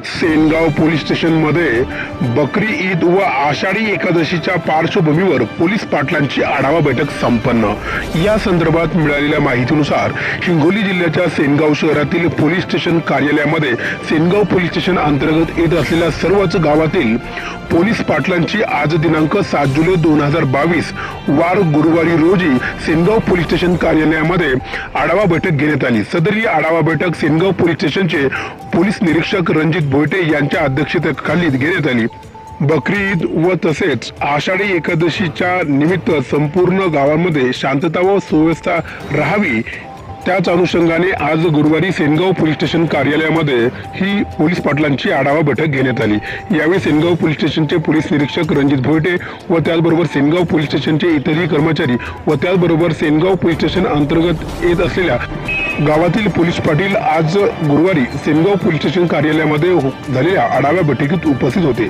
Sengaon police station मध्ये बकरी ईद व आषाढी एकादशीच्या पार्श्वभूमीवर पोलीस पाटलांची आढावा बैठक संपन्न। या संदर्भात मिळालेल्या माहितीनुसार हिंगोली जिल्ह्याच्या सेनगाव शहरातील पोलीस स्टेशन कार्यालयामध्ये सेनगाव पोलीस स्टेशन अंतर्गत येत असलेल्या सर्वच गावातील पोलीस पाटलांची आज दिनांक 7 जुलै 2022 वार गुरुवारी रोजी सेनगाव पोलीस स्टेशन कार्यालयामध्ये आढावा बैठक घेण्यात आली। सदर आढावा बैठक सेनगाव पोलीस स्टेशनचे पोलीस निरीक्षक रणजित भोयटे यांच्या अध्यक्षतेखाली घेण्यात आली। बकरी ईद व तसेच आषाढी एकादशीच्या निमित्त संपूर्ण गावामध्ये शांतता व सुव्यवस्था राहावी, त्याच अनुषंगाने आज गुरुवारी सेनगाव पोलीस स्टेशन कार्यालयामध्ये ही पोलीस पाटलांची आढावा बैठक घेण्यात आली। यावेळी सेनगाव पोलीस स्टेशनचे पोलीस निरीक्षक रणजित भोयटे व त्याचबरोबर सेनगाव पोलीस स्टेशनचे इतरही कर्मचारी व त्याचबरोबर सेनगाव पोलीस स्टेशन अंतर्गत येत असलेल्या गावातील पोलीस पाटील आज गुरुवारी सेनगाव पोलीस स्टेशन कार्यालयामध्ये झालेल्या आढावा बैठकीत उपस्थित होते।